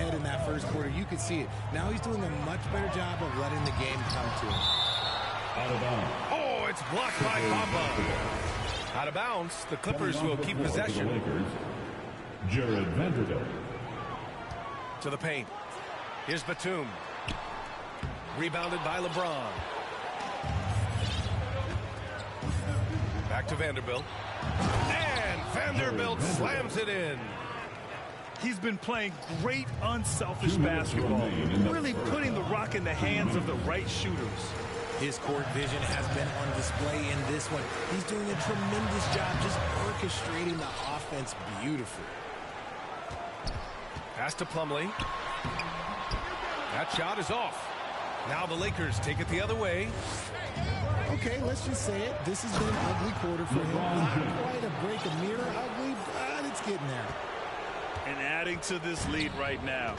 ahead in that first quarter. You could see it. Now he's doing a much better job of letting the game come to him. Out of bounds. Oh, it's blocked by Bamba. Out of bounds. The Clippers will keep possession. Jared Vanderbilt. To the paint. Here's Batum. Rebounded by LeBron. Back to Vanderbilt. And Vanderbilt slams it in. He's been playing great, unselfish basketball, really putting the rock in the hands of the right shooters. His court vision has been on display in this one. He's doing a tremendous job just orchestrating the offense beautifully. Pass to Plumlee. That shot is off. Now the Lakers take it the other way. Okay, let's just say it. This has been an ugly quarter for him. Not quite a break a mirror ugly, but it's getting there. And adding to this lead right now,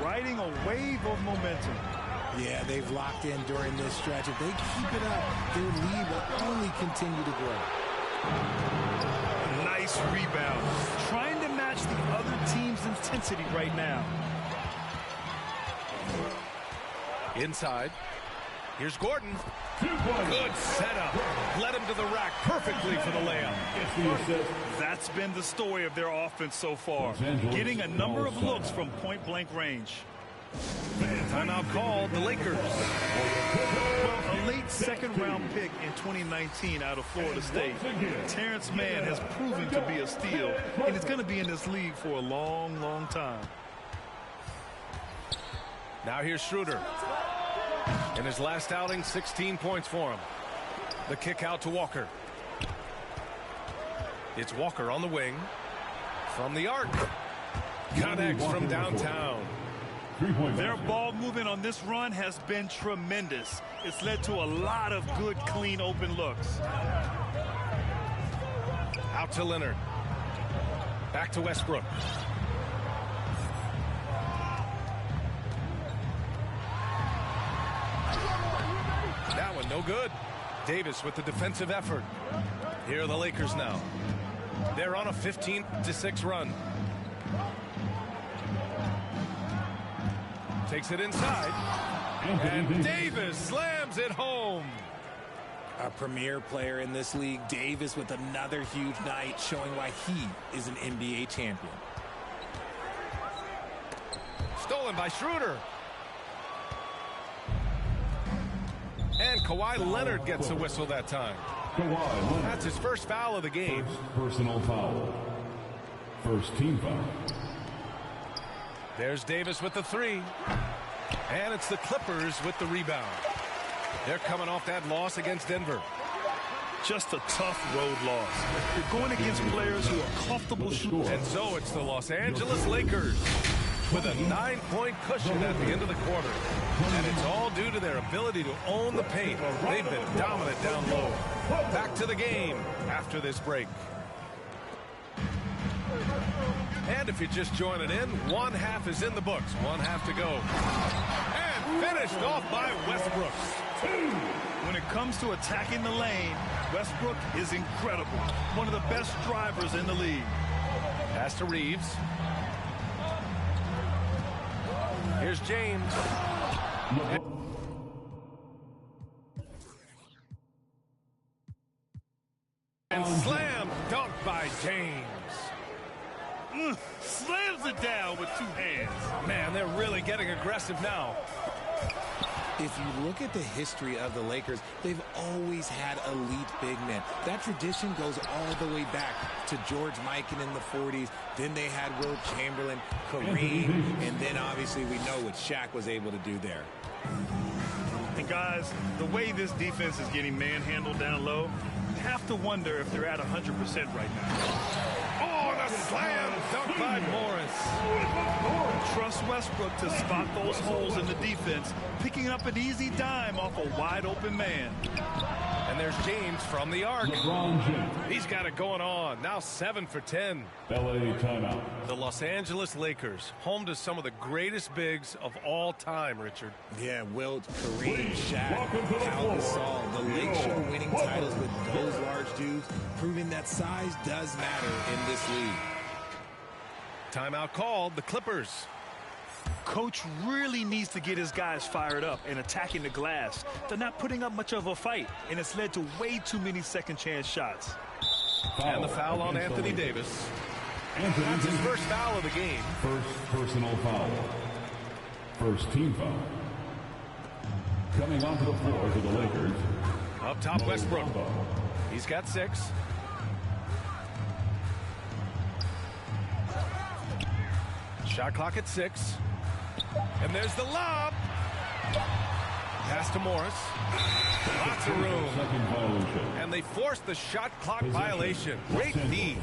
riding a wave of momentum. Yeah, they've locked in during this stretch. If they keep it up, their lead will only continue to grow. A nice rebound. Trying to match the other team's intensity right now. Inside. Here's Gordon. Good setup. Led him to the rack perfectly for the layup. That's been the story of their offense so far. Getting a number of looks from point-blank range. Timeout called. The Lakers. Well, a late second-round pick in 2019 out of Florida State. Terrence Mann has proven to be a steal, and he's going to be in this league for a long, long time. Now here's Schroeder. In his last outing, 16 points for him. The kick out to Walker. It's Walker on the wing. From the arc. Connects from downtown. Their ball movement on this run has been tremendous. It's led to a lot of good, clean, open looks. Out to Leonard. Back to Westbrook. That one no good. Davis with the defensive effort. Here are the Lakers now. They're on a 15-6 run. Takes it inside. And Davis slams it home. A premier player in this league, Davis, with another huge night, showing why he is an NBA champion. Stolen by Schroeder. And Kawhi Leonard gets a whistle that time. That's his first foul of the game. First personal foul. First team foul. There's Davis with the three. And it's the Clippers with the rebound. They're coming off that loss against Denver. Just a tough road loss. You're going against players who are comfortable shooting. And so it's the Los Angeles Lakers with a 9-point cushion at the end of the quarter. And it's all due to their ability to own the paint. They've been dominant down low. Back to the game after this break. And if you're just joining in, one half is in the books. One half to go. And finished off by Westbrook. When it comes to attacking the lane, Westbrook is incredible. One of the best drivers in the league. Pass to Reeves. Here's James. And slam dunk by James. Slams it down with two hands. Man, they're really getting aggressive now. If you look at the history of the Lakers, they've always had elite big men. That tradition goes all the way back to George Mikan in the 40s. Then they had Wilt Chamberlain, Kareem, and then obviously we know what Shaq was able to do there. And guys, the way this defense is getting manhandled down low, you have to wonder if they're at 100% right now. Oh, the slam dunk by Morris. Trust Westbrook to spot those holes in the defense, picking up an easy dime off a wide open man. And there's James from the arc. He's got it going on. Now 7 for 10. LA timeout. The Los Angeles Lakers, home to some of the greatest bigs of all time, Richard. Yeah, Wilt, Kareem, Shaq, Al Gasol. The Lakers are winning titles with those large dudes, proving that size does matter in this league. Timeout called. The Clippers. Coach really needs to get his guys fired up and attacking the glass. They're not putting up much of a fight, and it's led to way too many second-chance shots. And the foul on Anthony Davis. That's his first foul of the game. First personal foul. First team foul. Coming onto the floor for the Lakers. Up top, Westbrook. He's got 6. Shot clock at 6. And there's the lob. Pass to Morris. Lots of room. And they forced the shot clock violation. Great feed.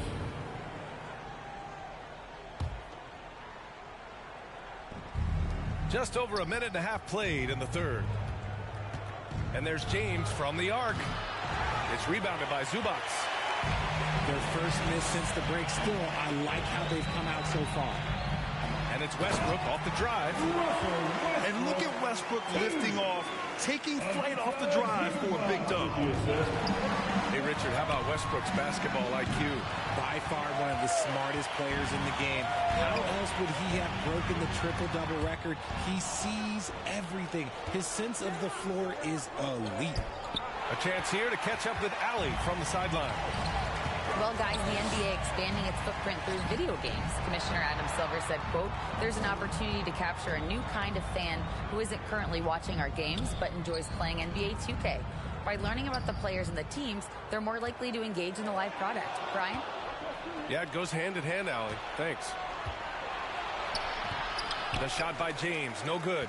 Just over a minute and a half played in the third. And there's James from the arc. It's rebounded by Zubac. Their first miss since the break. Still, I like how they've come out so far. And it's Westbrook off the drive. And look at Westbrook lifting off, taking flight off the drive for a big dunk. Hey, Richard, how about Westbrook's basketball IQ? By far one of the smartest players in the game. How else would he have broken the triple-double record? He sees everything. His sense of the floor is elite. A chance here to catch up with Allie from the sideline. Well, guys, the NBA expanding its footprint through video games. Commissioner Adam Silver said, quote, "There's an opportunity to capture a new kind of fan who isn't currently watching our games but enjoys playing NBA 2K. By learning about the players and the teams, they're more likely to engage in the live product." Brian? Yeah, it goes hand in hand, Allie. Thanks. The shot by James, no good.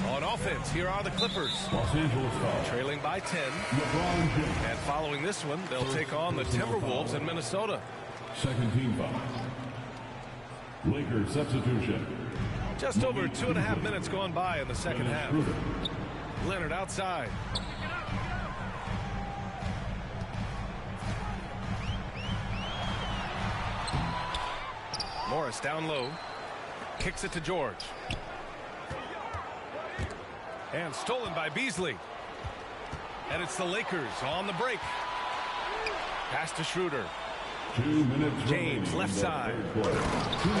On offense, here are the Clippers. Los Angeles foul. Trailing by 10. LeBron James. And following this one, they'll take on the Timberwolves in Minnesota. Second team foul. Lakers substitution. Just over 2.5 minutes gone by in the second half. Leonard outside. Morris down low. Kicks it to George. And stolen by Beasley. And it's the Lakers on the break. Pass to Schroeder. 2 minutes. James left side.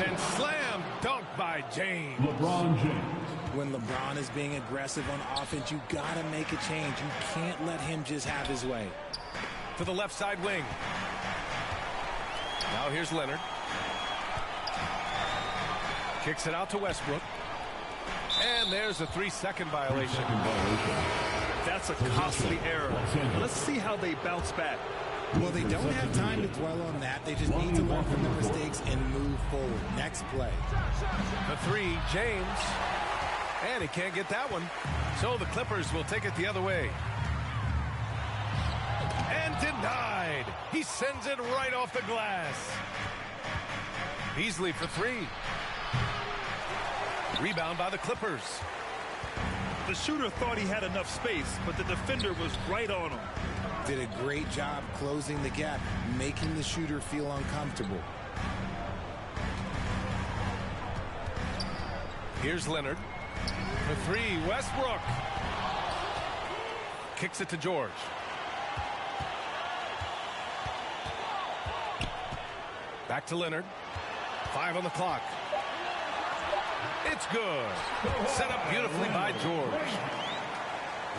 And slam dunk by James. LeBron James. When LeBron is being aggressive on offense, you got to make a change. You can't let him just have his way. To the left side wing. Now here's Leonard. Kicks it out to Westbrook. And there's a 3-second violation. That's a costly error. Let's see how they bounce back. Well, they don't have time to dwell on that. They just need to learn from their mistakes and move forward. Next play. The 3, James. And he can't get that one. So the Clippers will take it the other way. And denied. He sends it right off the glass. Beasley for 3. Rebound by the Clippers. The shooter thought he had enough space, but the defender was right on him. Did a great job closing the gap, making the shooter feel uncomfortable. Here's Leonard. For 3, Westbrook. Kicks it to George. Back to Leonard. 5 on the clock. It's good. Set up beautifully by George.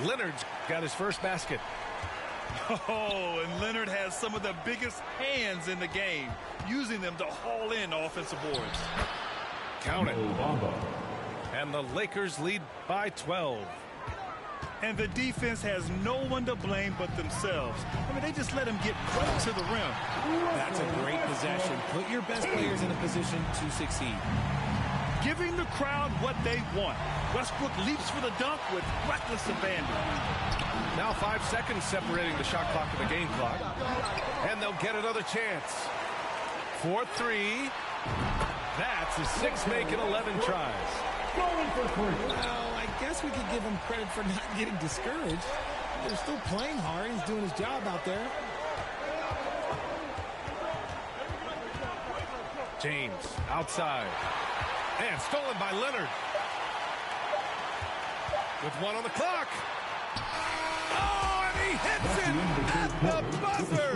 Leonard's got his first basket. Oh, and Leonard has some of the biggest hands in the game, using them to haul in offensive boards. Count it. And the Lakers lead by 12. And the defense has no one to blame but themselves. I mean, they just let him get right to the rim. That's a great possession. Put your best players in a position to succeed. Giving the crowd what they want. Westbrook leaps for the dunk with reckless abandon. Now 5 seconds separating the shot clock and the game clock. And they'll get another chance. 4-3. That's a 6 make in 11 tries. Well, I guess we could give him credit for not getting discouraged. They're still playing hard. He's doing his job out there. James outside. And stolen by Leonard. With 1 on the clock. Oh, and he hits it at the buzzer.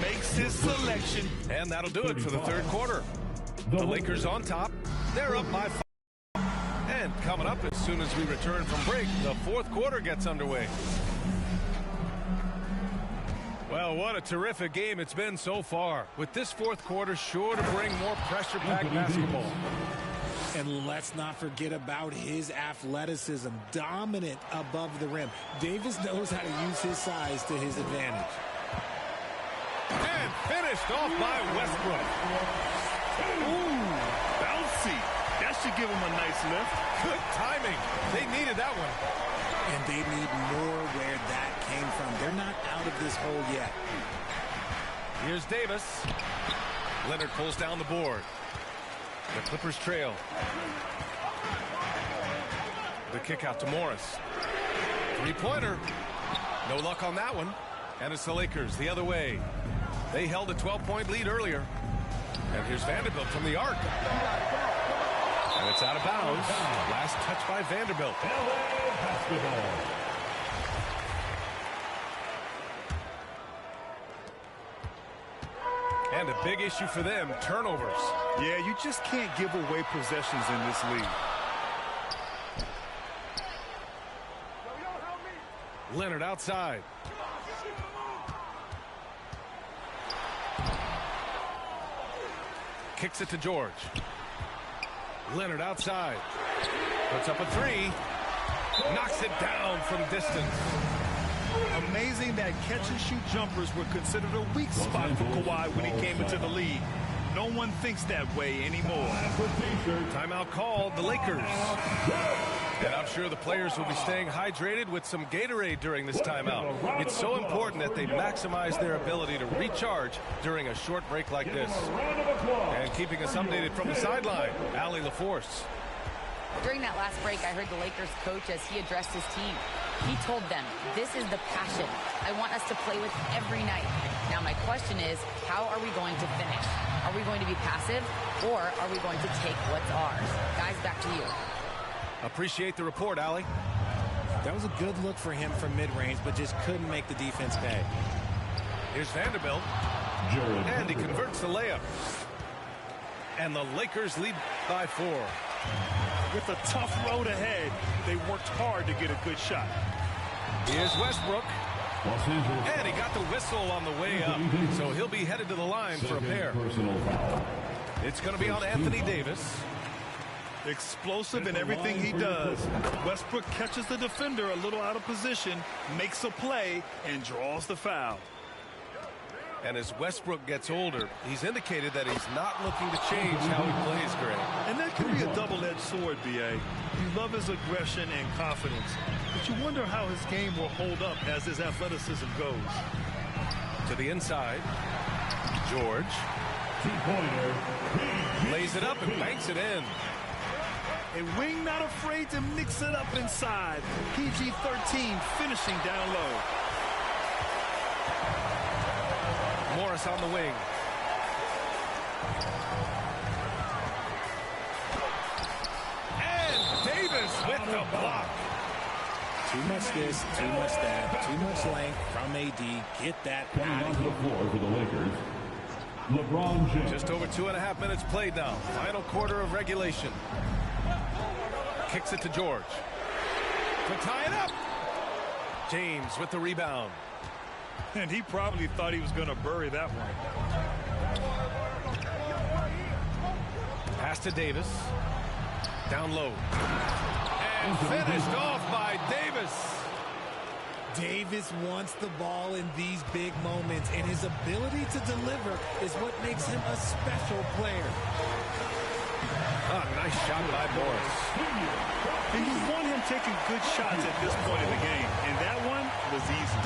Makes his selection. And that'll do it for the third quarter. The Lakers on top. They're up by 5. And coming up as soon as we return from break, the fourth quarter gets underway. Well, what a terrific game it's been so far. With this fourth quarter sure to bring more pressure-packed basketball. And let's not forget about his athleticism. Dominant above the rim. Davis knows how to use his size to his advantage. And finished off by Westbrook. Ooh, bouncy. That should give him a nice lift. Good timing. They needed that one. And they need more where that came from. They're not out of this hole yet. Here's Davis. Leonard pulls down the board. The Clippers trail. The kick out to Morris. Three-pointer. No luck on that one. And it's the Lakers the other way. They held a 12-point lead earlier. And here's Vanderbilt from the arc. And it's out of bounds. Last touch by Vanderbilt. And a big issue for them, turnovers. Yeah, you just can't give away possessions in this league. Leonard outside. Kicks it to George. Leonard outside. Puts up a three. Knocks it down from distance. Amazing that catch-and-shoot jumpers were considered a weak spot for Kawhi when he came into the league. No one thinks that way anymore. Timeout called, the Lakers. And I'm sure the players will be staying hydrated with some Gatorade during this timeout. It's so important that they maximize their ability to recharge during a short break like this. And keeping us updated from the sideline, Allie LaForce. During that last break, I heard the Lakers coach as he addressed his team. He told them, this is the passion I want us to play with every night. Now my question is, how are we going to finish? Are we going to be passive, or are we going to take what's ours? Guys, back to you. Appreciate the report, Allie. That was a good look for him from mid-range, but just couldn't make the defense pay. Here's Vanderbilt. And he converts the layup. And the Lakers lead by 4. With a tough road ahead, they worked hard to get a good shot. Here's Westbrook. And he got the whistle on the way up, so he'll be headed to the line for a pair. It's going to be on Anthony Davis. Explosive in everything he does. Westbrook catches the defender a little out of position, makes a play, and draws the foul. And as Westbrook gets older, he's indicated that he's not looking to change how he plays, Greg. And that can be a double-edged sword, B.A. You love his aggression and confidence, but you wonder how his game will hold up as his athleticism goes. To the inside. George. Lays it up and banks it in. A wing not afraid to mix it up inside. PG-13 finishing down low. Morris on the wing. And Davis with the block. Too much this, too much that, too much length from AD. Get that out of the floor for the Lakers. LeBron James. Just over 2.5 minutes played now. Final quarter of regulation. Kicks it to George. To tie it up. James with the rebound. And he probably thought he was going to bury that one. Pass to Davis. Down low. And finished off by Davis. Davis wants the ball in these big moments, and his ability to deliver is what makes him a special player. Nice shot by Morris. And you want him taking good shots at this point in the game, and that one was easy.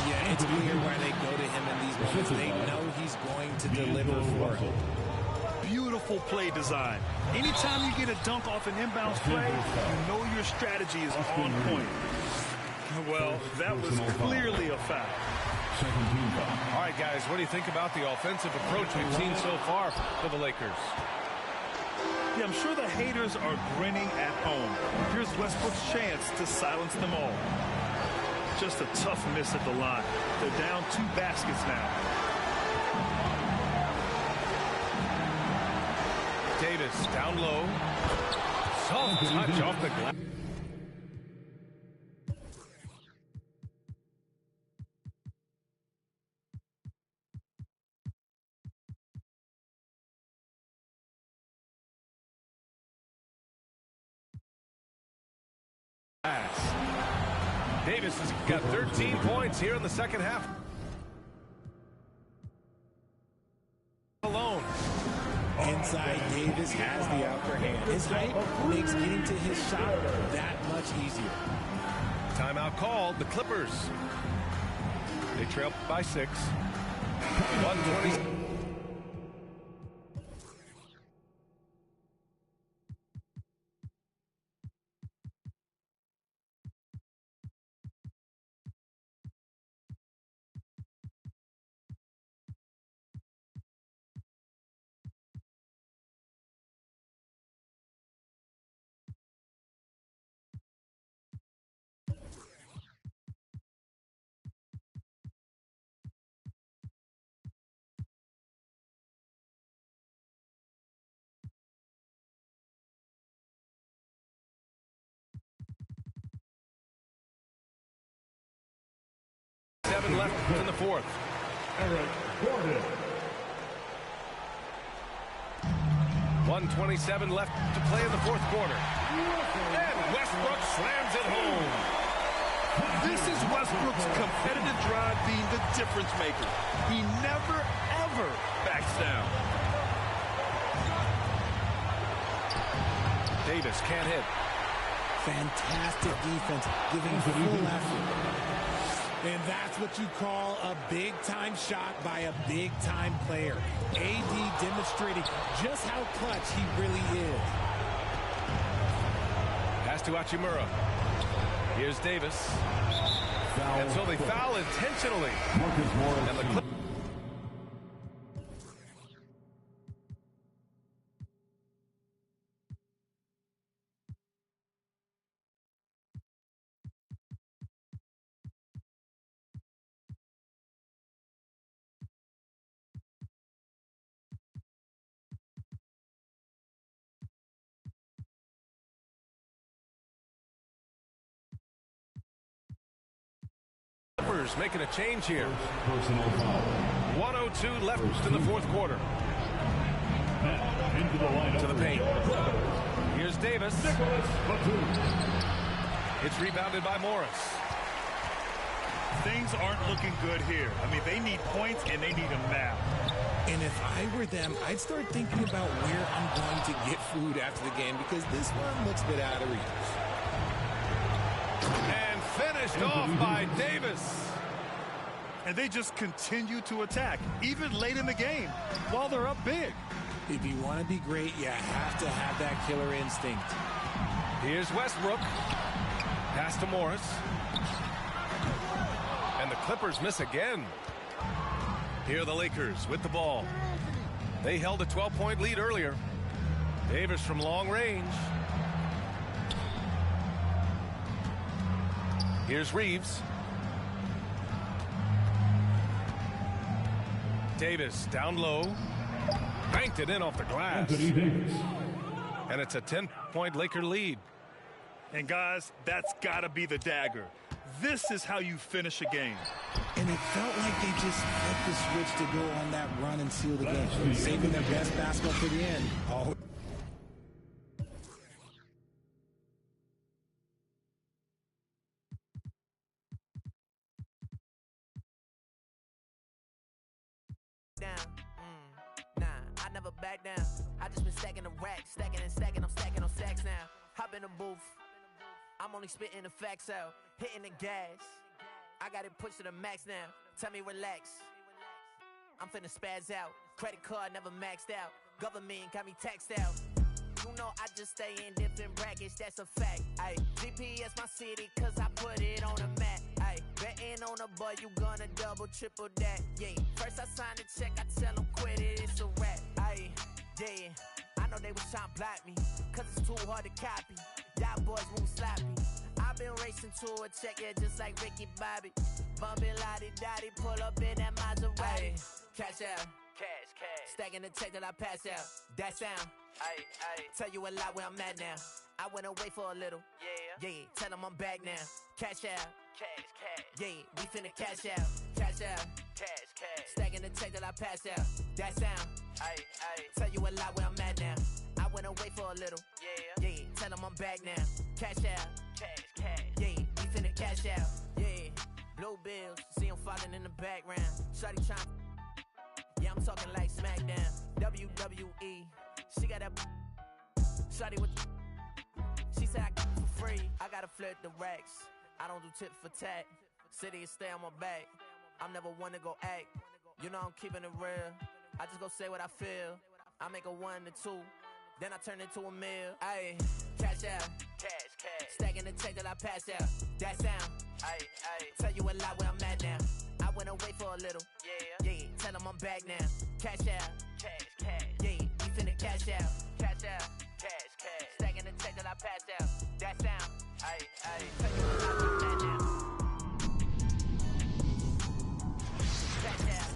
Yeah, it's clear why they go to him in these moments. They know he's going to deliver for him. Beautiful play design. Anytime you get a dunk off an inbounds play, you know your strategy is on point. Well, that was clearly a foul. All right, guys, what do you think about the offensive approach we've seen so far for the Lakers? Yeah, I'm sure the haters are grinning at home. Here's Westbrook's chance to silence them all. Just a tough miss at the line. They're down 2 baskets now. Davis Davis down low. Soft touch off the glass. Davis has got 13 points here in the second half. Alone. Inside, Davis has the upper hand. His height makes getting to his shot that much easier. Timeout called. The Clippers. They trail by 6. 120. Left in the fourth. 1:27 left to play in the fourth quarter. And Westbrook slams it home. This is Westbrook's competitive drive being the difference maker. He never, ever backs down. Davis can't hit. Fantastic defense, giving full effort. And that's what you call a big-time shot by a big-time player. AD demonstrating just how clutch he really is. Pass to Hachimura. Here's Davis. And so they foul intentionally. And the Clippers making a change here. 1:02 left in the fourth quarter. To the paint. Here's Davis. It's rebounded by Morris. Things aren't looking good here. I mean, they need points and they need them now. And if I were them, I'd start thinking about where I'm going to get food after the game because this one looks a bit out of reach. And finished off by Davis. And they just continue to attack, even late in the game, while they're up big. If you want to be great, you have to have that killer instinct. Here's Westbrook. Pass to Morris. And the Clippers miss again. Here are the Lakers with the ball. They held a 12-point lead earlier. Davis from long range. Here's Reeves. Davis down low. Banked it in off the glass. And it's a 10-point Laker lead. And guys, that's got to be the dagger. This is how you finish a game. And it felt like they just flipped the switch to go on that run and seal the game, saving their best basketball for the end. Oh. I never back down. I just been stacking the racks, stacking and stacking. I'm stacking on stacks now. Hop in the booth. I'm only spitting the facts out, hitting the gas. I got it pushed to the max now. Tell me relax. I'm finna spaz out. Credit card never maxed out. Government got me taxed out. You know I just stay in different brackets, that's a fact. Ayy, GPS my city, cause I put it on the map. Ayy, betting on a boy, you gonna double, triple that. Yeah, first I sign the check, I tell them quit it, it's a rap. Ayy, yeah, I know they was trying to block me, cause it's too hard to copy. Y'all boys move sloppy. I've been racing to a check, yeah, just like Ricky Bobby. Bumpin' lottie-dottie, pull up in that Maserati. Cash out. Cash. Stacking the check that I pass out. That sound. Tell you a lot where I'm at now. I went away for a little. Yeah. Tell them I'm back now. Cash out. Cash. Yeah, we finna cash out. Cash out. Cash. Stacking the check till I pass out. That sound. Tell you a lot where I'm at now. I went away for a little. Yeah. Tell them I'm back now. Cash out. Cash. Yeah, we finna cash out. Yeah. Blue bills. See them falling in the background. Shawty trying. Yeah, I'm talking like SmackDown. WWE. She got that. Shawty with. She said I get it for free. I gotta flirt the racks. I don't do tip for tat. City is stay on my back. I'm never one to go act. You know I'm keeping it real. I just go say what I feel. I make a 1 to 2. Then I turn into a meal. Ayy, cash out. Cash. Stacking the check till I pass out. That sound. Tell you a lot where I'm at now. I went away for a little. Yeah. Tell them I'm back now. Cash out. Cash. Yeah, we finna cash out. Cash out. Cash. Stacking the check till I pass out. That sound. Tell you a lot where I'm at now. Cash out.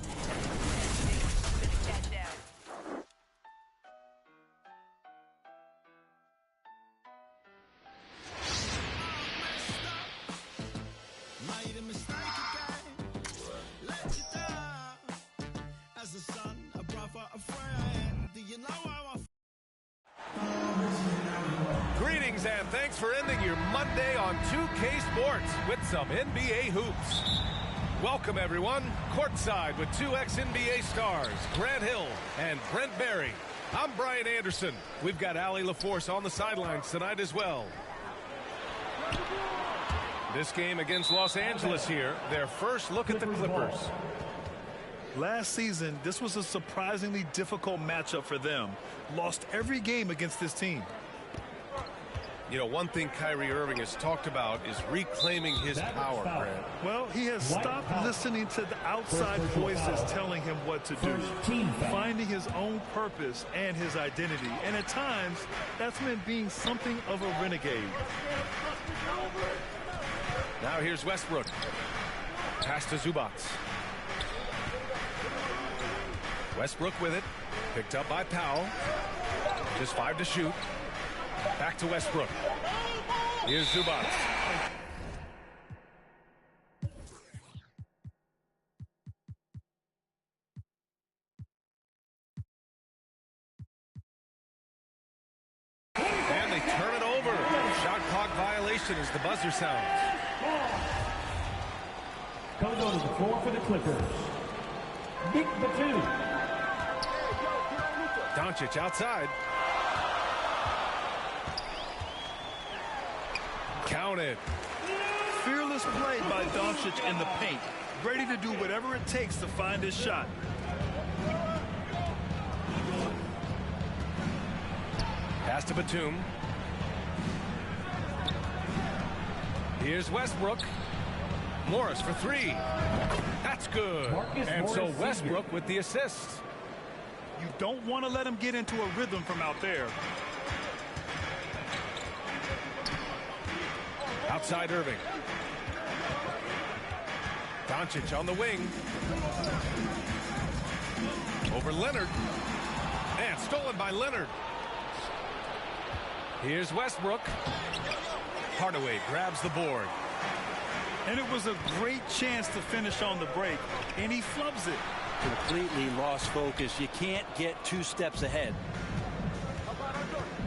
Yeah, finna cash out. Made a mistake again, let you down. As a son, a brother, a friend, do you know how I Greetings and thanks for ending your Monday on 2K Sports with some NBA hoops. Welcome everyone, courtside with two ex-NBA stars, Grant Hill and Brent Barry. I'm Brian Anderson. We've got Allie LaForce on the sidelines tonight as well. This game against Los Angeles here, their first look at the Clippers. Last season, this was a surprisingly difficult matchup for them. Lost every game against this team. You know, one thing Kyrie Irving has talked about is reclaiming his power, Brad. Well, he has stopped listening to the outside voices telling him what to do, finding his own purpose and his identity. And at times, that's meant being something of a renegade. Now here's Westbrook. Pass to Zubac. Westbrook with it. Picked up by Powell. Just 5 to shoot. Back to Westbrook. Here's Zubac. And they turn it over. Shot clock violation as the buzzer sounds. Comes on the floor for the Clippers. Big Batum. Doncic outside. Counted. Fearless play by Doncic in the paint. Ready to do whatever it takes to find his shot. Pass to Batum. Here's Westbrook. Morris for 3. That's good. And so Westbrook with the assist. You don't want to let him get into a rhythm from out there. Outside Irving. Doncic on the wing. Over Leonard. And stolen by Leonard. Here's Westbrook. Hardaway grabs the board. And it was a great chance to finish on the break, and he flubs it. Completely lost focus. You can't get 2 steps ahead.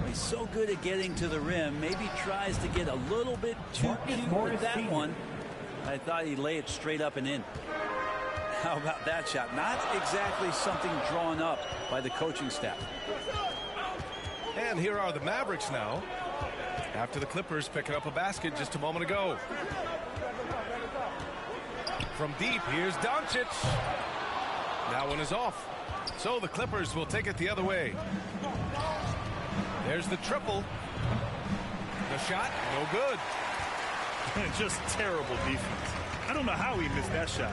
He's so good at getting to the rim. Maybe tries to get a little bit too cute with that one. I thought he'd lay it straight up and in. How about that shot? Not exactly something drawn up by the coaching staff. And here are the Mavericks now, after the Clippers picking up a basket just a moment ago. From deep, here's Doncic. That one is off. So the Clippers will take it the other way. There's the triple. The shot, no good. Just terrible defense. I don't know how he missed that shot.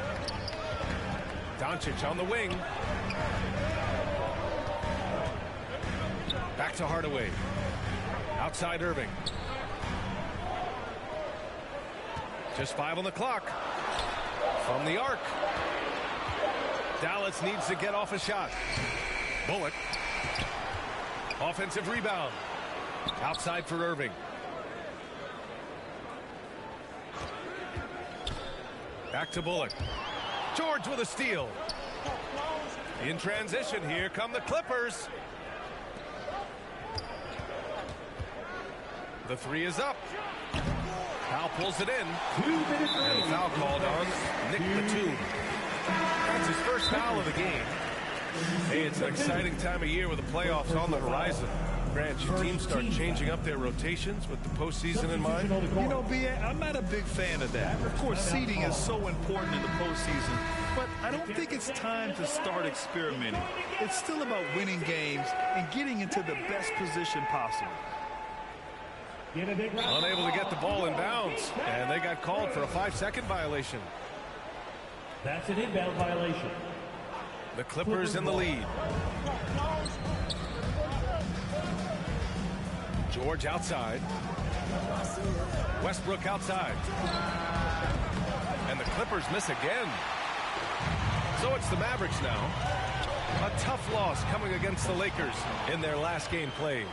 Doncic on the wing. Back to Hardaway. Outside Irving. Just 5 on the clock. From the arc. Dallas needs to get off a shot. Bullock. Offensive rebound. Outside for Irving. Back to Bullock. George with a steal. In transition, here come the Clippers. The three is up. Powell pulls it in. And foul called on Nick Batum. That's his first foul of the game. Hey, it's an exciting time of year with the playoffs on the horizon. Grant, your teams start changing up their rotations with the postseason in mind? You know, B.A., I'm not a big fan of that. Of course, seeding is so important in the postseason, but I don't think it's time to start experimenting. It's still about winning games and getting into the best position possible. Unable to get the ball in bounds, and they got called for a 5-second violation. That's an inbound violation. The Clippers in the lead. George outside. Westbrook outside. And the Clippers miss again. So it's the Mavericks now. A tough loss coming against the Lakers in their last game played.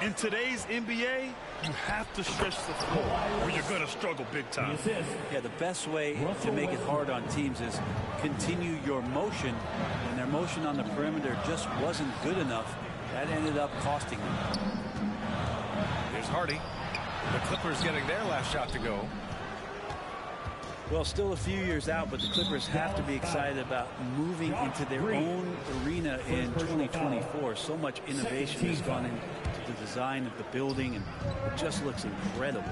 In today's NBA, you have to stretch the floor or you're going to struggle big time. Yeah, the best way to make it hard on teams is continue your motion, and their motion on the perimeter just wasn't good enough. That ended up costing them. Here's Hardy. The Clippers getting their last shot to go. Well, still a few years out, but the Clippers have to be excited about moving into their own arena in 2024. So much innovation has gone into the design of the building, and it just looks incredible.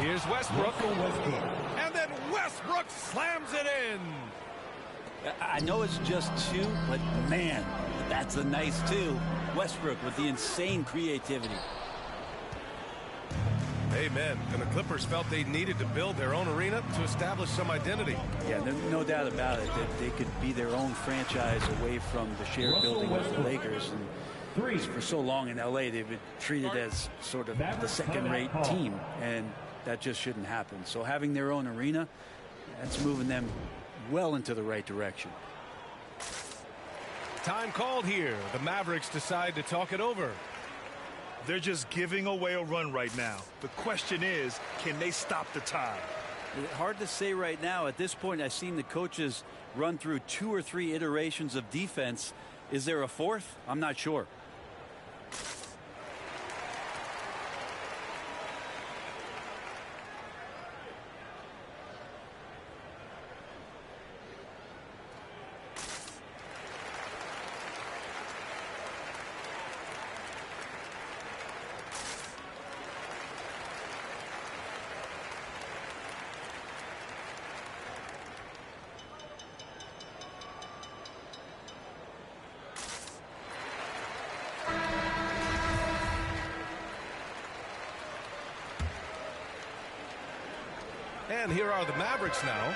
Here's Westbrook. And then Westbrook slams it in. I know it's just two, but man, that's a nice two. Westbrook with the insane creativity. Amen. And the Clippers felt they needed to build their own arena to establish some identity. Yeah, no doubt about it that they could be their own franchise away from the shared building with the Lakers. And for so long in L.A., they've been treated as sort of the second-rate team, and that just shouldn't happen. So having their own arena, that's moving them well into the right direction. Time called here. The Mavericks decide to talk it over. They're just giving away a run right now. The question is, can they stop the tide? Hard to say right now. At this point, I've seen the coaches run through 2 or 3 iterations of defense. Is there a fourth? I'm not sure. And here are the Mavericks now,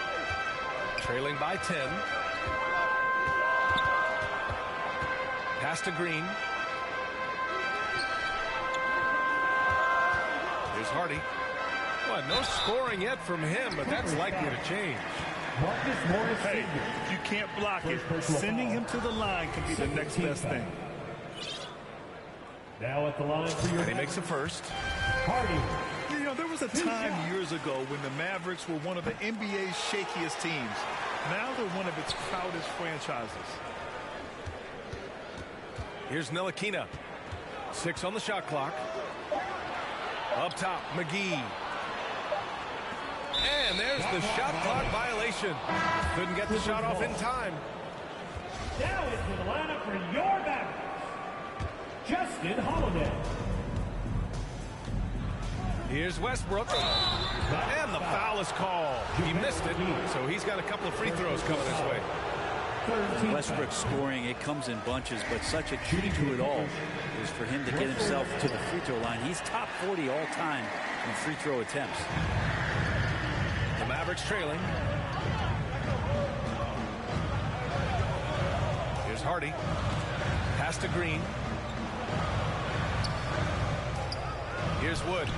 trailing by 10. Pass to Green. Here's Hardy. Well, no scoring yet from him, but that's likely to change. Hey, if you can't block it, sending him to the line can be the next best thing. Now at the line for your... And he makes the first. Hardy. You know, there was a time years ago when the Mavericks were one of the NBA's shakiest teams. Now they're one of its proudest franchises. Here's Ntilikina. 6 on the shot clock. Up top, McGee. And there's the shot clock violation. Couldn't get the shot off in time. Now into the lineup for your Mavericks, Justin Holiday. Here's Westbrook. And the foul is called. He missed it, so he's got a couple of free throws coming his way. Westbrook scoring, it comes in bunches, but such a key to it all is for him to get himself to the free throw line. He's top 40 all time in free throw attempts. The Mavericks trailing. Here's Hardy. Pass to Green. Here's Wood.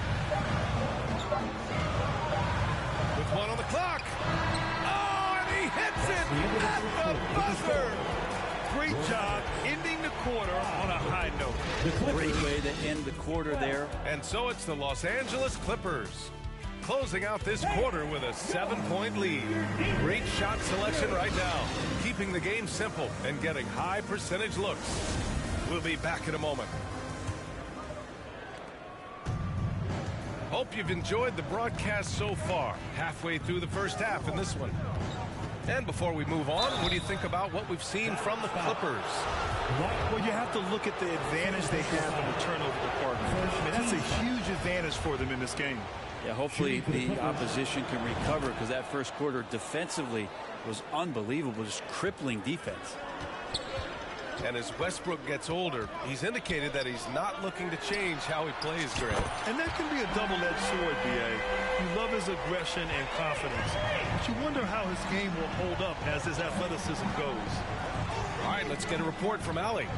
With 1 on the clock. Oh, and he hits it at the buzzer. Great job ending the quarter on a high note. Great way to end the quarter there. And so it's the Los Angeles Clippers closing out this quarter with a 7-point lead. Great shot selection right now, keeping the game simple and getting high percentage looks. We'll be back in a moment. Hope you've enjoyed the broadcast so far. Halfway through the first half in this one. And before we move on, what do you think about what we've seen from the Clippers? Well, you have to look at the advantage they have in the turnover department. I mean, that's a huge advantage for them in this game. Yeah, hopefully the opposition can recover, because that first quarter defensively was unbelievable, just crippling defense. And as Westbrook gets older, he's indicated that he's not looking to change how he plays, Grant. And that can be a double-edged sword, B.A. You love his aggression and confidence, but you wonder how his game will hold up as his athleticism goes. All right, let's get a report from Allie.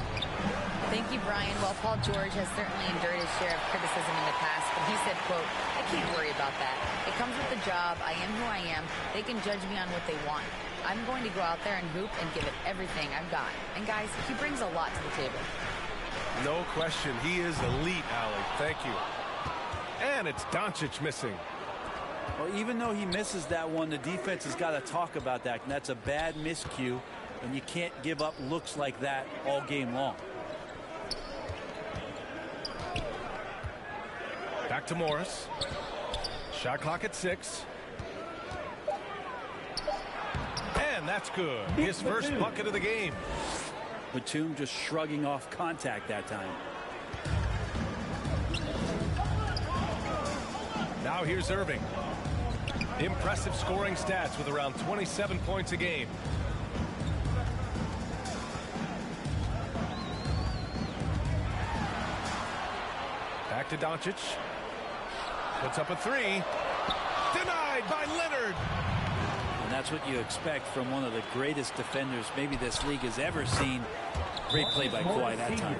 Thank you, Brian. Well, Paul George has certainly endured his share of criticism in the past, but he said, quote, "I can't worry about that. It comes with the job. I am who I am. They can judge me on what they want. I'm going to go out there and hoop and give it everything I've got." And guys, he brings a lot to the table. No question. He is elite, Allie. Thank you. And it's Doncic missing. Well, even though he misses that one, the defense has got to talk about that. And that's a bad miscue, and you can't give up looks like that all game long. Back to Morris. Shot clock at 6. And that's good. His first bucket of the game. Batum just shrugging off contact that time. Now here's Irving. Impressive scoring stats with around 27 points a game. Back to Doncic. Puts up a 3. Denied by Leonard. And that's what you expect from one of the greatest defenders maybe this league has ever seen. Great play by Kawhi that time.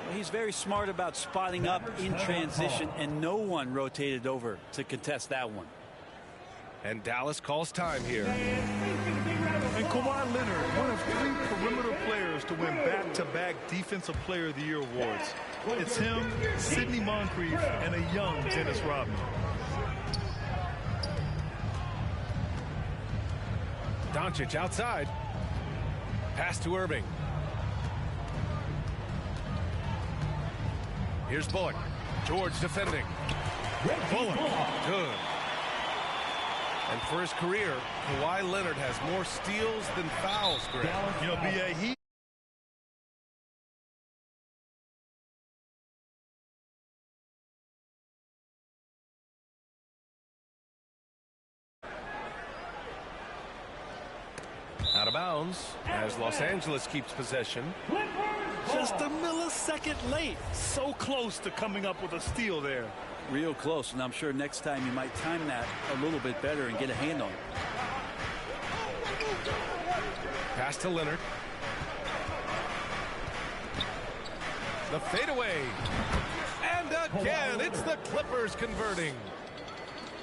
Well, he's very smart about spotting up in transition, and no one rotated over to contest that one. And Dallas calls time here. And Kawhi Leonard, one of 3 perimeter players to win back-to-back Defensive Player of the Year awards. It's him, Sidney Moncrief, and a young Dennis Rodman. Doncic outside. Pass to Irving. Here's Bullock. George defending. Bullock. Good. And for his career, Kawhi Leonard has more steals than fouls, Greg. You know, B.A., he... Out of bounds as Los Angeles keeps possession. Just a millisecond late. So close to coming up with a steal there. Real close, and I'm sure next time you might time that a little bit better and get a hand on it. Pass to Leonard. The fadeaway. And again, it's the Clippers converting.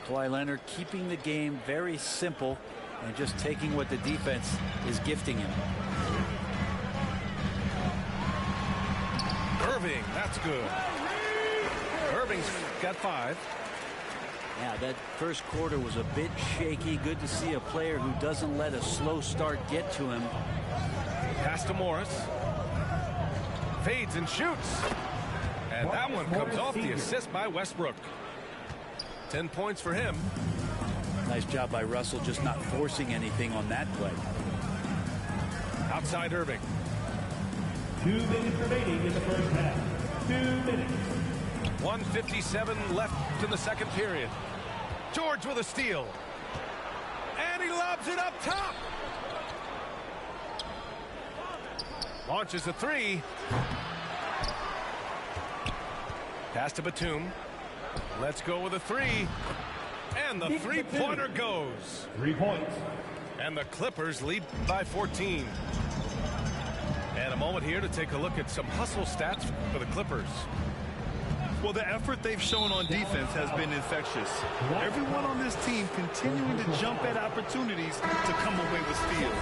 Kawhi Leonard keeping the game very simple and just taking what the defense is gifting him. Irving, that's good. Irving's got 5. Yeah, that first quarter was a bit shaky. Good to see a player who doesn't let a slow start get to him. Pass to Morris. Fades and shoots. And that one comes off the assist by Westbrook. 10 points for him. Nice job by Russell, just not forcing anything on that play. Outside Irving. 2 minutes remaining in the first half. 2 minutes. 1:57 left in the second period. George with a steal. And he lobs it up top. Launches a 3. Pass to Batum. Let's go with a 3. And the three-pointer goes. 3 points. And the Clippers lead by 14. And a moment here to take a look at some hustle stats for the Clippers. Well, the effort they've shown on defense has been infectious. Everyone on this team continuing to jump at opportunities to come away with steals.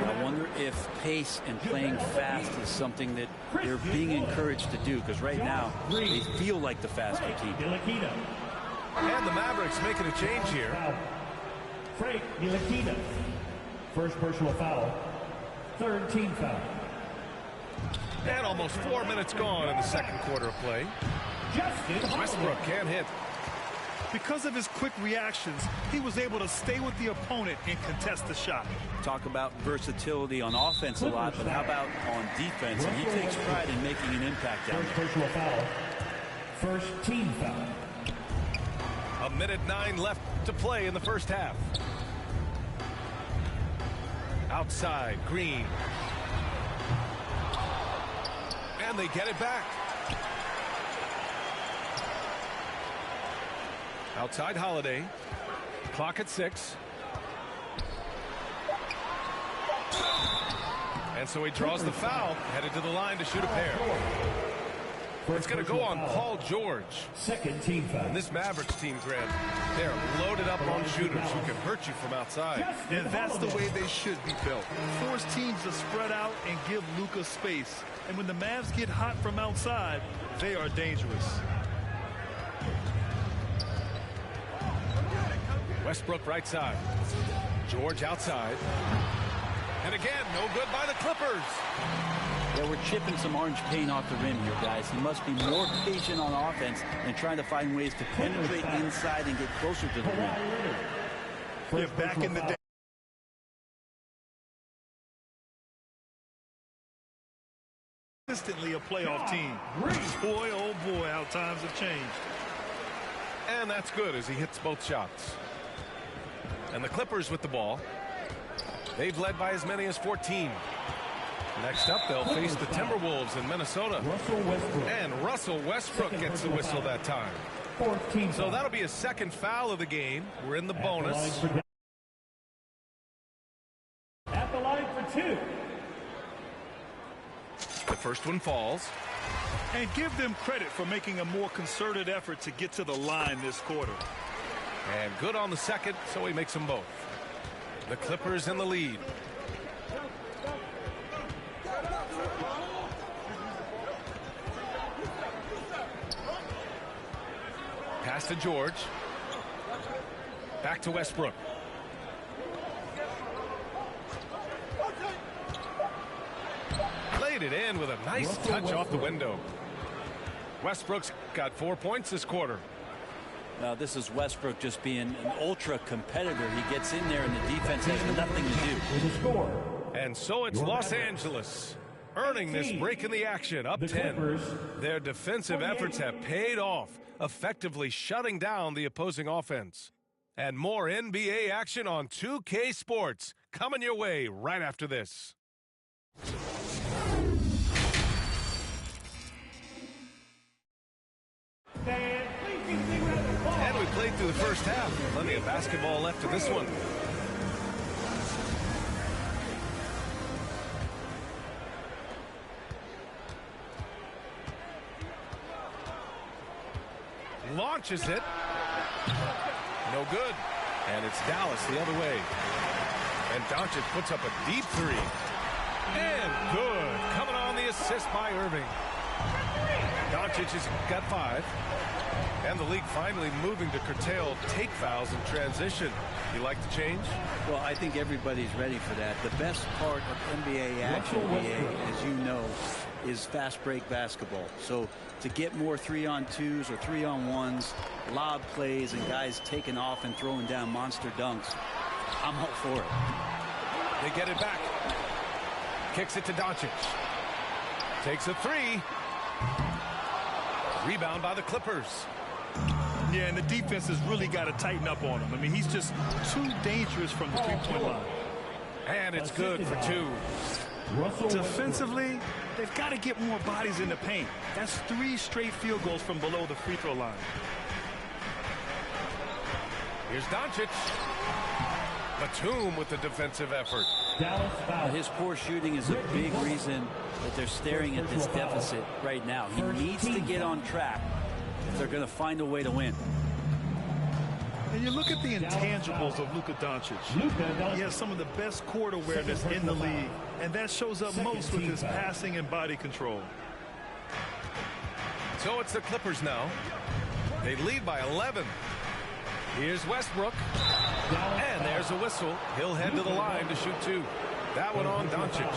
I wonder if pace and playing fast is something that they're being encouraged to do, because right now they feel like the faster team. And the Mavericks making a change here. Frank Ntilikina. First personal foul. Third team foul. And almost 4 minutes gone in the second quarter of play. Westbrook can't hit. Because of his quick reactions, he was able to stay with the opponent and contest the shot. Talk about versatility on offense a lot, but how about on defense? And he takes pride in making an impact down there. Personal foul. First team foul. 1:09 left to play in the first half. Outside, Green. And they get it back. Outside, Holiday. Clock at 6. And so he draws the foul, headed to the line to shoot a pair. It's going to go on Paul George. Second team foul. And this Mavericks team, Grant, they're loaded up on shooters who can hurt you from outside. And that's the way they should be built. Force teams to spread out and give Luka space. And when the Mavs get hot from outside, they are dangerous. Westbrook right side. George outside. And again, no good by the Clippers. Yeah, we're chipping some orange paint off the rim here, guys. He must be more patient on offense and trying to find ways to penetrate inside and get closer to the rim. Yeah, back in the day. Consistently a playoff team. Boy, oh boy, how times have changed. And that's good as he hits both shots. And the Clippers with the ball. They've led by as many as 14. Next up, they'll face the Timberwolves in Minnesota. And Russell Westbrook gets the whistle that time. So that'll be a second foul of the game. We're in the bonus. At the line for 2. The first one falls. And give them credit for making a more concerted effort to get to the line this quarter. And good on the second, so he makes them both. The Clippers in the lead. Pass to George. Back to Westbrook. Laid it in with a nice touch off the window. Westbrook's got 4 points this quarter. Now this is Westbrook just being an ultra competitor. He gets in there and the defense has nothing to do. And so it's Los Angeles earning this break in the action, up 10. Their defensive efforts have paid off, effectively shutting down the opposing offense. And more NBA action on 2K Sports coming your way right after this. And we played through the first half. Plenty of basketball left in this one. Launches it. No good. And it's Dallas the other way. And Doncic puts up a deep three. And good. Coming on the assist by Irving. Doncic has got 5. And the league finally moving to curtail take fouls in transition. You like the change? Well, I think everybody's ready for that. The best part of NBA action, as you know, is fast break basketball. So to get more 3-on-2s or 3-on-1s, lob plays, and guys taking off and throwing down monster dunks, I'm all for it. They get it back. Kicks it to Doncic. Takes a 3. Rebound by the Clippers. Yeah, and the defense has really got to tighten up on him. I mean, he's just too dangerous from the three-point line. And it's good for 2. Defensively, they've got to get more bodies in the paint. That's 3 straight field goals from below the free throw line. Here's Doncic. Batum with the defensive effort. His poor shooting is a big reason that they're staring at this deficit right now. He needs to get on track they're going to find a way to win. And you look at the intangibles of Luka Doncic. He has some of the best court awareness in the league, and that shows up most with his passing and body control. So it's the Clippers now. They lead by 11. Here's Westbrook. And there's a whistle. He'll head to the line to shoot 2. That one on Doncic.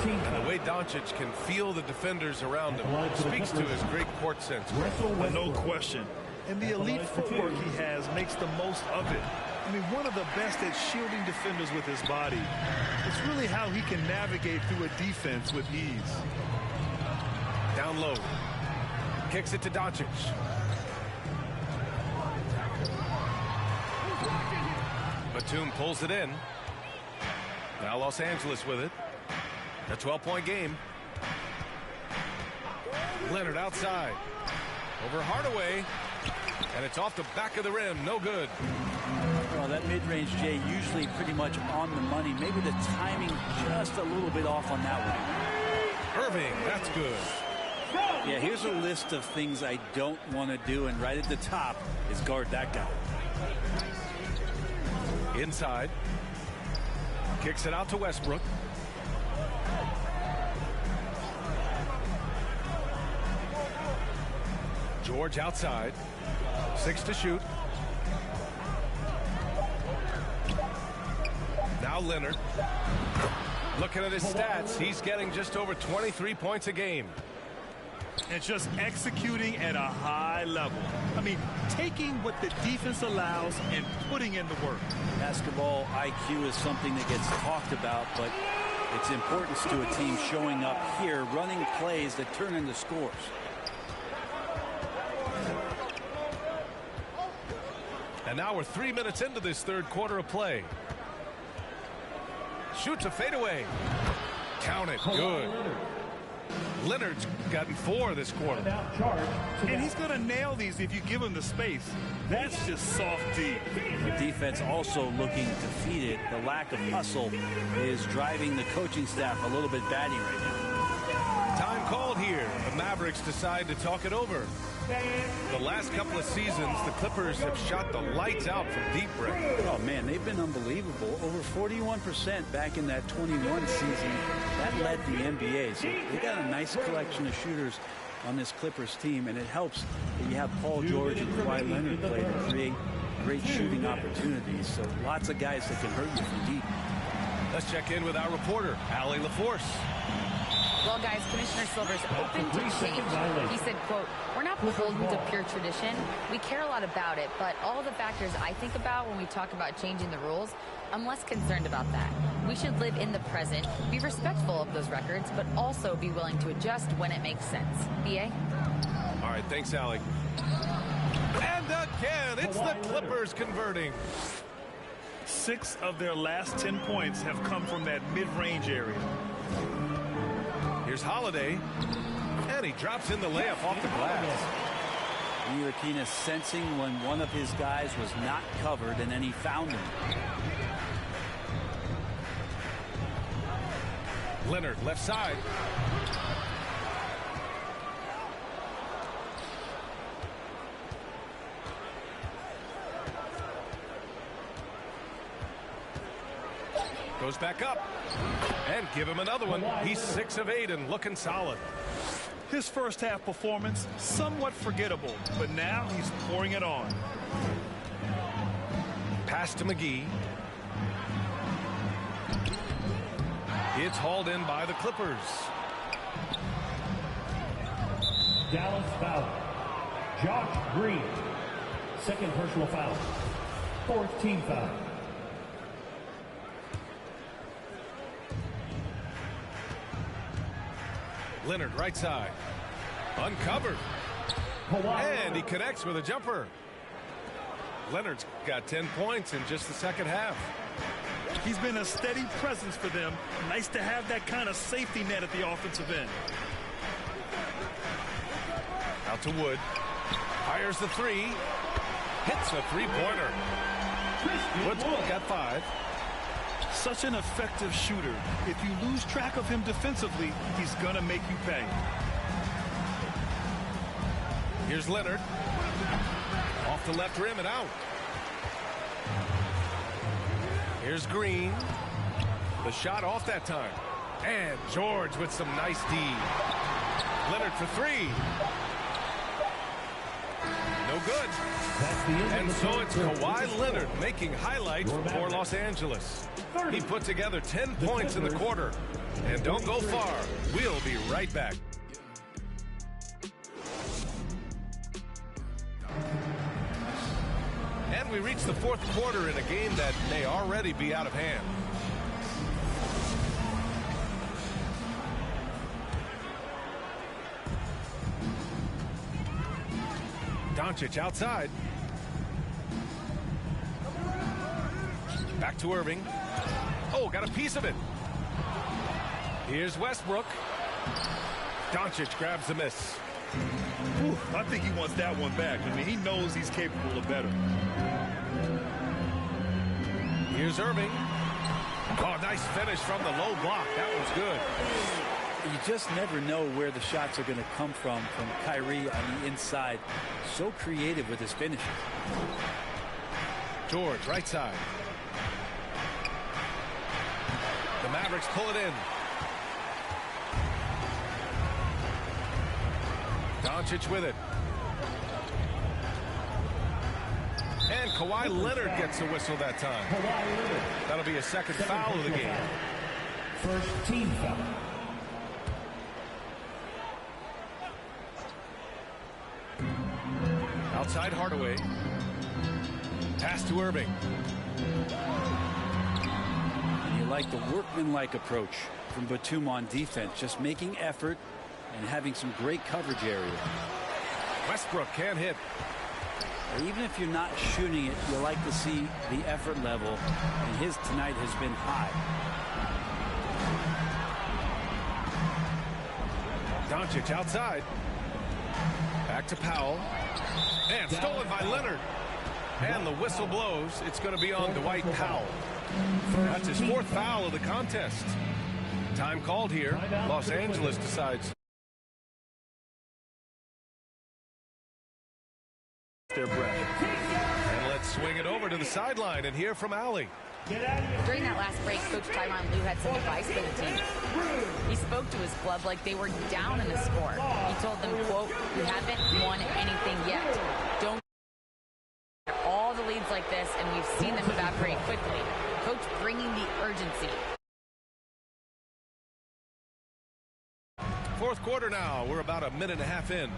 And the way Doncic can feel the defenders around him speaks to his great court sense. No question. And the elite footwork he has makes the most of it. I mean, one of the best at shielding defenders with his body. It's really how he can navigate through a defense with ease. Down low. Kicks it to Doncic. Batum pulls it in. Now Los Angeles with it. A 12-point game. Leonard outside. Over Hardaway. And it's off the back of the rim. No good. Well, that mid-range, Jay, usually pretty much on the money. Maybe the timing just a little bit off on that one. Irving, that's good. Yeah, here's a list of things I don't want to do, and right at the top is guard that guy. Inside. Kicks it out to Westbrook. George outside. 6 to shoot. Now Leonard. Looking at his stats, he's getting just over 23 points a game. And just executing at a high level. I mean, taking what the defense allows and putting in the work. Basketball IQ is something that gets talked about, but its importance to a team showing up here, running plays that turn into scores. And now we're 3 minutes into this third quarter of play. Shoots a fadeaway. Count it. Good. Leonard's gotten 4 this quarter. And he's going to nail these if you give him the space. That's just soft D. The defense also looking defeated. The lack of hustle is driving the coaching staff a little bit batty right now. Time called here. The Mavericks decide to talk it over. The last couple of seasons, the Clippers have shot the lights out from deep break. Oh, man, they've been unbelievable. Over 41% back in that 21 season. That led the NBA. So they got a nice collection of shooters on this Clippers team, and it helps that you have Paul George and Kawhi Leonard play to create great shooting opportunities. So lots of guys that can hurt you from deep. Let's check in with our reporter, Allie LaForce. Well, guys, Commissioner Silver's open to change. He said, quote, "We're not beholden to pure tradition. We care a lot about it, but all the factors I think about when we talk about changing the rules, I'm less concerned about that. We should live in the present, be respectful of those records, but also be willing to adjust when it makes sense." BA? All right, thanks, Allie. And again, it's the Clippers converting. 6 of their last 10 points have come from that mid-range area. Here's Holiday, and he drops in the layup off the glass. Ntilikina sensing when one of his guys was not covered, and then he found him. Leonard, left side. Goes back up. And give him another one. He's 6 of 8 and looking solid. His first half performance, somewhat forgettable, but now he's pouring it on. Pass to McGee. It's hauled in by the Clippers. Dallas foul. Josh Green. Second personal foul. 4th team foul. Leonard, right side. Uncovered. And he connects with a jumper. Leonard's got 10 points in just the second half. He's been a steady presence for them. Nice to have that kind of safety net at the offensive end. Out to Wood. Fires the 3. Hits a 3-pointer. Wood's got 5. Such an effective shooter. If you lose track of him defensively, he's going to make you pay. Here's Leonard. Off the left rim and out. Here's Green. The shot off that time. And George with some nice D. Leonard for three. No good. And so it's Kawhi Leonard making highlights for Los Angeles. He put together 10 points in the quarter. And don't go far. We'll be right back. And we reach the fourth quarter in a game that may already be out of hand. Doncic outside. Back to Irving. Oh, got a piece of it. Here's Westbrook. Doncic grabs the miss. Ooh, I think he wants that one back. I mean, he knows he's capable of better. Here's Irving. Oh, nice finish from the low block. That was good. You just never know where the shots are going to come from Kyrie on the inside. So creative with his finishes. George, right side. The Mavericks pull it in. Doncic with it. And Kawhi Leonard gets a whistle that time. That'll be a second foul of the game. First team foul. Outside Hardaway. Pass to Irving. And you like the workmanlike approach from Batum on defense, just making effort and having some great coverage area. Westbrook can't hit. Even if you're not shooting it, you like to see the effort level, and his tonight has been high. Doncic outside. Back to Powell. And stolen by Leonard. And the whistle blows. It's going to be on Dwight Powell. That's his fourth foul of the contest. Time called here. Los Angeles decides Their breath. And let's swing it over to the sideline and hear from Allie. During that last break, Coach Tyronn Lue had some advice for the team. He spoke to his club like they were down in the score. He told them, quote, "We haven't won anything yet. Don't all the leads like this, and we've seen them evaporate quickly." Coach bringing the urgency. Fourth quarter now. We're about a minute and a half in.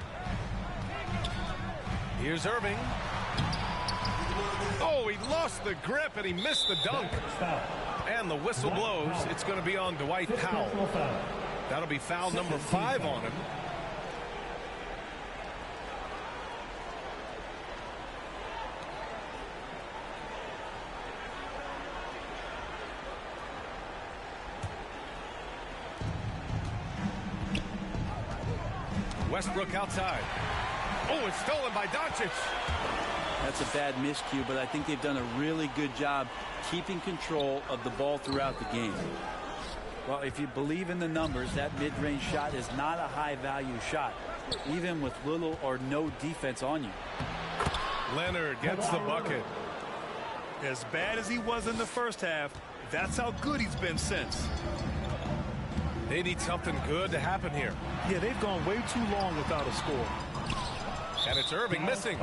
Here's Irving. Oh, he lost the grip and he missed the dunk. And the whistle blows. It's going to be on Dwight Powell. That'll be foul number 5 on him. Westbrook outside. Oh, it's stolen by Doncic. That's a bad miscue, but I think they've done a really good job keeping control of the ball throughout the game. Well, if you believe in the numbers, that mid-range shot is not a high-value shot, even with little or no defense on you. Leonard gets the bucket. As bad as he was in the first half, that's how good he's been since. They need something good to happen here. Yeah, they've gone way too long without a score. And it's Irving missing.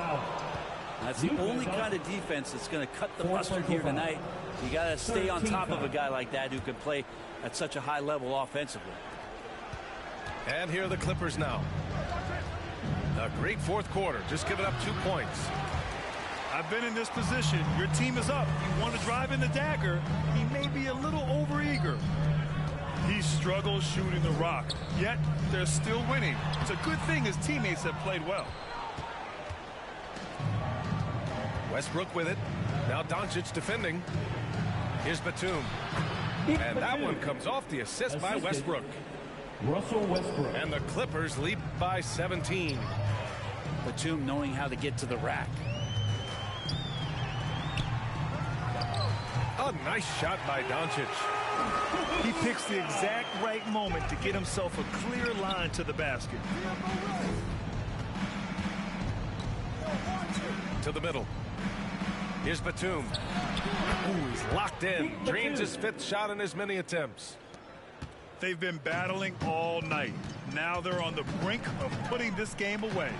That's the only kind of defense that's going to cut the mustard here tonight. You got to stay on top of a guy like that who can play at such a high level offensively. And here are the Clippers now. A great fourth quarter. Just giving up 2 points. I've been in this position. Your team is up. You want to drive in the dagger. He may be a little overeager. He struggles shooting the rock, yet they're still winning. It's a good thing his teammates have played well. Westbrook with it. Now Doncic defending. Here's Batum. And that one comes off the assist by Westbrook. Russell Westbrook. And the Clippers lead by 17. Batum knowing how to get to the rack. A nice shot by Doncic. He picks the exact right moment to get himself a clear line to the basket. to the middle. Here's Batum. Ooh, he's locked in. Dreams his 5th shot in as many attempts. They've been battling all night. Now they're on the brink of putting this game away.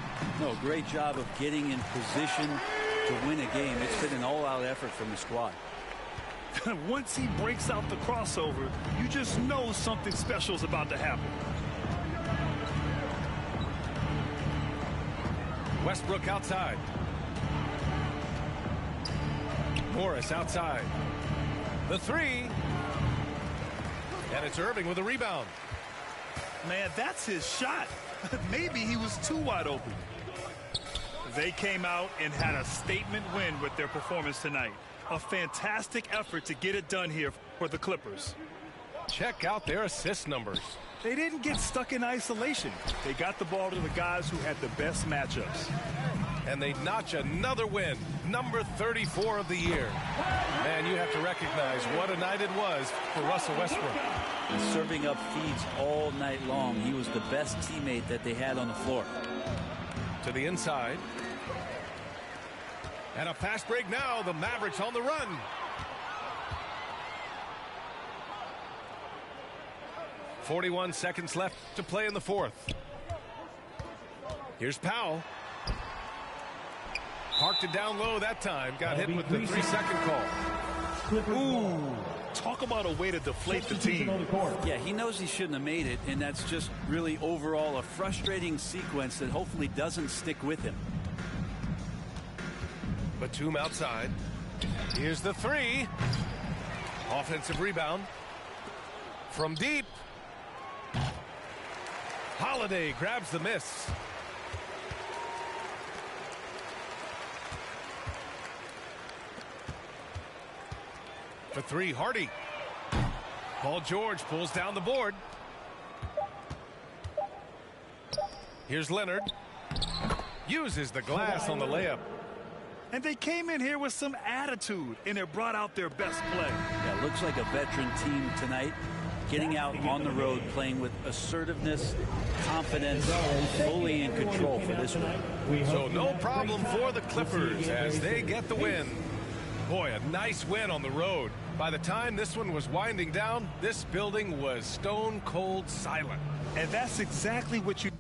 No, great job of getting in position to win a game. It's been an all-out effort from the squad. Once he breaks out the crossover, you just know something special is about to happen. Westbrook outside. Morris outside. The 3. And it's Irving with a rebound. Man, that's his shot. Maybe he was too wide open. They came out and had a statement win with their performance tonight. A fantastic effort to get it done here for the Clippers. Check out their assist numbers. They didn't get stuck in isolation. They got the ball to the guys who had the best matchups. And they notch another win, number 34 of the year. Man, you have to recognize what a night it was for Russell Westbrook. And serving up feeds all night long. He was the best teammate that they had on the floor. To the inside. And a fast break now. The Mavericks on the run. .41 seconds left to play in the 4th. Here's Powell. Parked it down low that time. Got hit with the 3-second call. Ooh, talk about a way to deflate the team. Yeah, he knows he shouldn't have made it, and that's just really overall a frustrating sequence that hopefully doesn't stick with him. Batum outside. Here's the 3. Offensive rebound. From deep. Holiday grabs the miss. For 3, Hardy. Paul George pulls down the board. Here's Leonard. Uses the glass on the layup. And they came in here with some attitude, and it brought out their best play. Yeah, looks like a veteran team tonight. Getting out on the road, playing with assertiveness, confidence, fully in control for this one. So no problem for the Clippers as they get the win. Boy, a nice win on the road. By the time this one was winding down, this building was stone cold silent. And that's exactly what you...